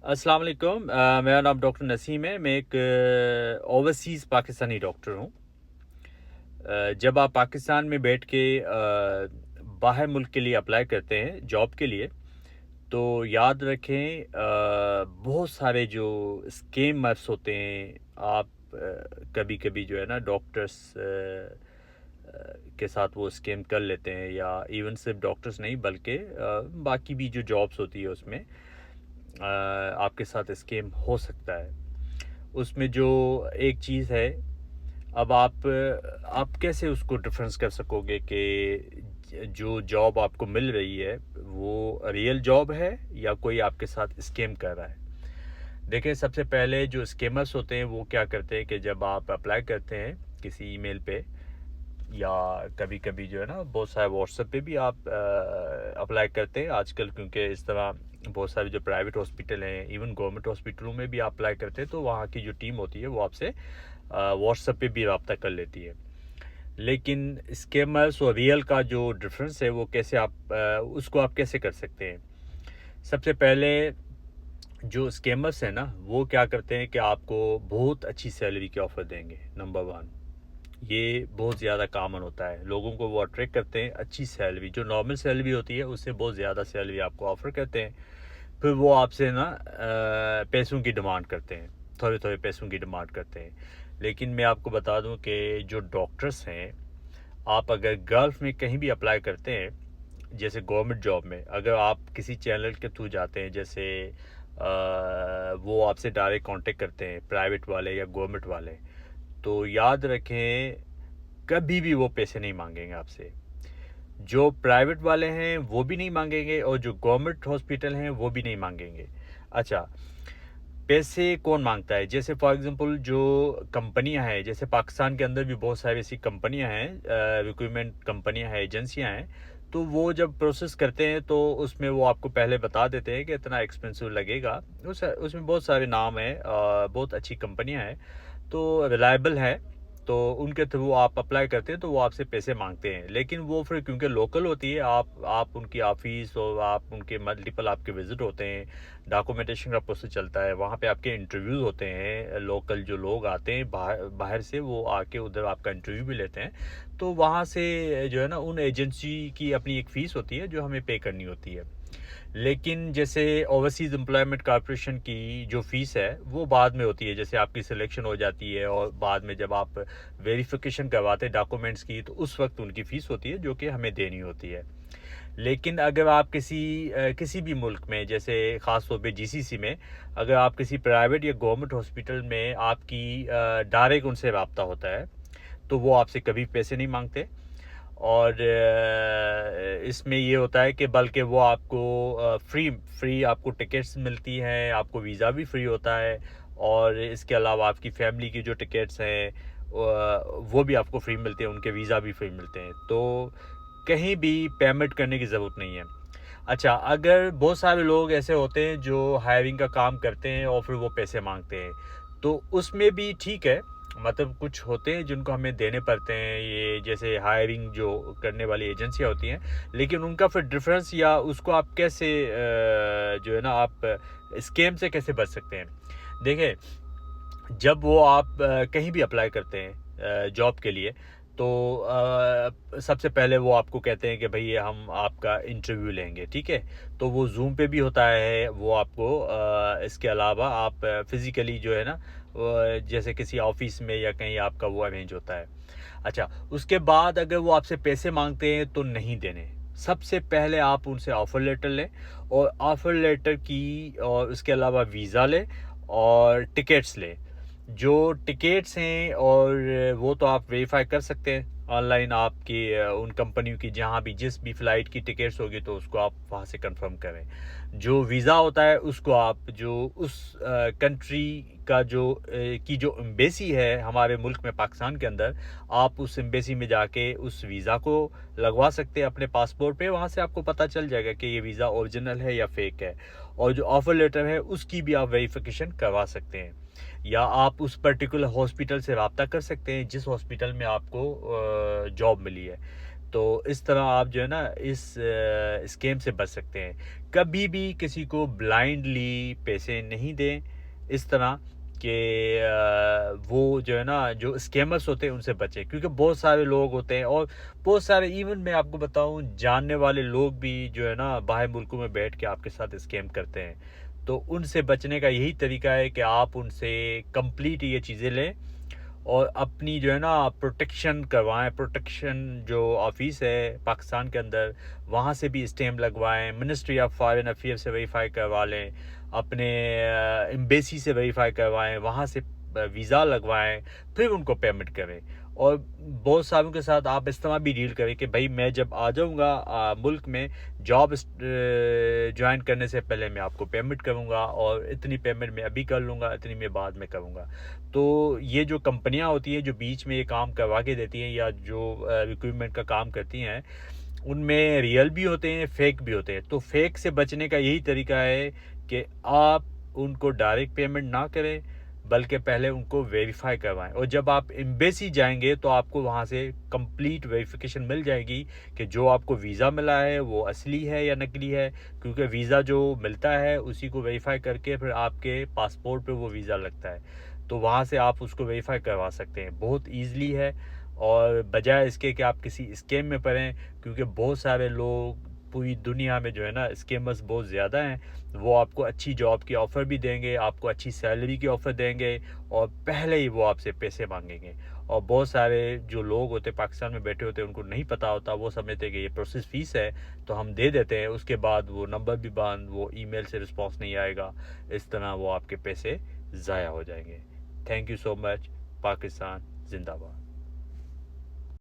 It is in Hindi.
अस्सलाम वालेकुम। मेरा नाम डॉक्टर नसीम है। मैं एक ओवरसीज़ पाकिस्तानी डॉक्टर हूँ। जब आप पाकिस्तान में बैठ के बाहर मुल्क के लिए अप्लाई करते हैं जॉब के लिए, तो याद रखें बहुत सारे जो स्कैमर्स होते हैं। आप कभी-कभी जो है ना डॉक्टर्स के साथ वो स्कैम कर लेते हैं, या इवन सिर्फ डॉक्टर्स नहीं बल्कि बाकी भी जो जॉब्स होती है उसमें आपके साथ स्कैम हो सकता है। उसमें जो एक चीज़ है, अब आप कैसे उसको डिफरेंस कर सकोगे कि जो जॉब आपको मिल रही है वो रियल जॉब है या कोई आपके साथ स्कैम कर रहा है। देखिए, सबसे पहले जो स्कैमर्स होते हैं वो क्या करते हैं कि जब आप अप्लाई करते हैं किसी ईमेल पे, या कभी-कभी जो है ना बहुत सारे व्हाट्सएप पे भी आप अप्लाई करते हैं आजकल, क्योंकि इस तरह बहुत सारे जो प्राइवेट हॉस्पिटल हैं, इवन गवर्नमेंट हॉस्पिटलों में भी आप अप्लाई करते हैं तो वहाँ की जो टीम होती है वो आपसे व्हाट्सएप पे भी रब्ता कर लेती है। लेकिन स्कैमर्स और रियल का जो डिफरेंस है वो कैसे आप उसको आप कैसे कर सकते हैं। सबसे पहले जो स्कैमर्स हैं ना वो क्या करते हैं कि आपको बहुत अच्छी सैलरी की ऑफ़र देंगे। नंबर वन, ये बहुत ज़्यादा कॉमन होता है, लोगों को वो अट्रैक्ट करते हैं। अच्छी सैलरी जो नॉर्मल सैलरी होती है उससे बहुत ज़्यादा सैलरी आपको ऑफ़र करते हैं। फिर वो आपसे ना पैसों की डिमांड करते हैं, थोड़े थोड़े पैसों की डिमांड करते हैं। लेकिन मैं आपको बता दूं कि जो डॉक्टर्स हैं, आप अगर गल्फ़ में कहीं भी अप्लाई करते हैं, जैसे गवर्नमेंट जॉब में अगर आप किसी चैनल के थ्रू जाते हैं, जैसे वो आपसे डायरेक्ट कांटेक्ट करते हैं प्राइवेट वाले या गवर्नमेंट वाले, तो याद रखें कभी भी वो पैसे नहीं मांगेंगे आपसे। जो प्राइवेट वाले हैं वो भी नहीं मांगेंगे और जो गवर्नमेंट हॉस्पिटल हैं वो भी नहीं मांगेंगे। अच्छा, पैसे कौन मांगता है? जैसे फॉर एग्जांपल जो कंपनियां हैं, जैसे पाकिस्तान के अंदर भी बहुत सारी ऐसी कंपनियां हैं, रिक्रूटमेंट कंपनियां हैं, एजेंसियां हैं। तो वो जब प्रोसेस करते हैं तो उसमें वो आपको पहले बता देते हैं कि इतना एक्सपेंसिव लगेगा। उसमें बहुत सारे नाम हैं, बहुत अच्छी कंपनियां हैं, तो रिलायबल है। तो उनके थ्रू आप अप्लाई करते हैं तो वो आपसे पैसे मांगते हैं। लेकिन वो फिर क्योंकि लोकल होती है, आप उनकी ऑफिस और आप उनके मल्टीपल आपके विजिट होते हैं, डॉक्यूमेंटेशन का प्रोसेस चलता है, वहाँ पे आपके इंटरव्यूज़ होते हैं, लोकल जो लोग आते हैं बाहर बाहर से वो आके उधर आपका इंटरव्यू भी लेते हैं। तो वहाँ से जो है ना उन एजेंसी की अपनी एक फ़ीस होती है जो हमें पे करनी होती है। लेकिन जैसे ओवरसीज़ एम्प्लॉयमेंट कॉर्पोरेशन की जो फ़ीस है वो बाद में होती है, जैसे आपकी सिलेक्शन हो जाती है और बाद में जब आप वेरिफिकेशन करवाते हैं डॉक्यूमेंट्स की, तो उस वक्त उनकी फ़ीस होती है जो कि हमें देनी होती है। लेकिन अगर आप किसी भी मुल्क में, जैसे ख़ास तौर पे जीसीसी में, अगर आप किसी प्राइवेट या गवर्नमेंट हॉस्पिटल में आपकी डायरेक्ट उनसे रब्ता होता है तो वो आपसे कभी पैसे नहीं मांगते। और इसमें ये होता है कि बल्कि वो आपको फ्री फ्री आपको टिकट्स मिलती हैं, आपको वीज़ा भी फ्री होता है, और इसके अलावा आपकी फैमिली की जो टिकट्स हैं वो भी आपको फ्री मिलते हैं, उनके वीज़ा भी फ्री मिलते हैं। तो कहीं भी पेमेंट करने की ज़रूरत नहीं है। अच्छा, अगर बहुत सारे लोग ऐसे होते हैं जो हायरिंग का काम करते हैं और फिर वो पैसे मांगते हैं, तो उसमें भी ठीक है। मतलब कुछ होते हैं जिनको हमें देने पड़ते हैं, ये जैसे हायरिंग जो करने वाली एजेंसियां होती हैं। लेकिन उनका फिर डिफरेंस या उसको आप कैसे जो है ना आप स्कैम से कैसे बच सकते हैं। देखिए, जब वो आप कहीं भी अप्लाई करते हैं जॉब के लिए, तो सबसे पहले वो आपको कहते हैं कि भई हम आपका इंटरव्यू लेंगे, ठीक है? तो वो ज़ूम पे भी होता है, वो आपको इसके अलावा आप फिज़िकली जो है ना जैसे किसी ऑफ़िस में या कहीं आपका वो अरेंज होता है। अच्छा, उसके बाद अगर वो आपसे पैसे मांगते हैं तो नहीं देने। सबसे पहले आप उनसे ऑफ़र लेटर लें, और ऑफ़र लेटर की और उसके अलावा वीज़ा लें और टिकट्स लें। जो टिकट्स हैं और वो तो आप वेरीफाई कर सकते हैं ऑनलाइन, आपकी उन कंपनियों की जहाँ भी जिस भी फ़्लाइट की टिकट्स होगी तो उसको आप वहाँ से कंफर्म करें। जो वीज़ा होता है उसको आप जो उस कंट्री का जो एम्बेसी है हमारे मुल्क में पाकिस्तान के अंदर, आप उस एम्बेसी में जाके उस वीज़ा को लगवा सकते हैं अपने पासपोर्ट पे। वहाँ से आपको पता चल जाएगा कि ये वीज़ा ओरिजिनल है या फेक है। और जो ऑफ़र लेटर है उसकी भी आप वेरिफिकेशन करवा सकते हैं, या आप उस पर्टिकुलर हॉस्पिटल से रब्ता कर सकते हैं जिस हॉस्पिटल में आपको जॉब मिली है। तो इस तरह आप जो है ना इस स्कैम से बच सकते हैं। कभी भी किसी को ब्लाइंडली पैसे नहीं दें इस तरह कि वो जो है ना जो स्कैमर्स होते हैं उनसे बचें, क्योंकि बहुत सारे लोग होते हैं और बहुत सारे इवन मैं आपको बताऊं जानने वाले लोग भी जो है ना बाहर मुल्कों में बैठ के आपके साथ स्कैम करते हैं। तो उनसे बचने का यही तरीका है कि आप उनसे कंप्लीट ये चीज़ें लें और अपनी जो है ना प्रोटेक्शन करवाएं। प्रोटेक्शन जो ऑफिस है पाकिस्तान के अंदर वहाँ से भी स्टैम्प लगवाएं, मिनिस्ट्री ऑफ फॉरेन अफेयर से वेरीफाई करवा लें, अपने एम्बेसी से वेरीफाई करवाएं, वहाँ से वीज़ा लगवाएं, फिर उनको पेमेंट करें। और बहुत सारों के साथ आप इस तरह भी डील करें कि भाई मैं जब आ जाऊँगा मुल्क में जॉब ज्वाइन करने से पहले मैं आपको पेमेंट करूँगा और इतनी पेमेंट मैं अभी कर लूँगा, इतनी मैं बाद में करूँगा। तो ये जो कंपनियां होती हैं जो बीच में ये काम करवा के देती हैं या जो रिक्रूटमेंट का काम करती हैं उनमें रियल भी होते हैं, फेक भी होते हैं। तो फेक से बचने का यही तरीका है कि आप उनको डायरेक्ट पेमेंट ना करें बल्कि पहले उनको वेरीफाई करवाएं। और जब आप एम्बेसी जाएंगे तो आपको वहाँ से कंप्लीट वेरिफिकेशन मिल जाएगी कि जो आपको वीज़ा मिला है वो असली है या नकली है, क्योंकि वीज़ा जो मिलता है उसी को वेरीफाई करके फिर आपके पासपोर्ट पे वो वीज़ा लगता है। तो वहाँ से आप उसको वेरीफाई करवा सकते हैं, बहुत ईज़िली है। और बजाय इसके कि आप किसी स्कैम में पड़ें, क्योंकि बहुत सारे लोग पूरी दुनिया में जो है ना स्कैमर्स बहुत ज़्यादा हैं, वो आपको अच्छी जॉब की ऑफ़र भी देंगे, आपको अच्छी सैलरी की ऑफ़र देंगे और पहले ही वो आपसे पैसे मांगेंगे। और बहुत सारे जो लोग होते पाकिस्तान में बैठे होते हैं उनको नहीं पता होता, वो समझते हैं कि ये प्रोसेस फ़ीस है तो हम दे देते हैं, उसके बाद वो नंबर भी बंद, वो ईमेल से रिस्पॉन्स नहीं आएगा, इस तरह वो आपके पैसे ज़ाया हो जाएंगे। Thank you so much. Pakistan जिंदाबाद।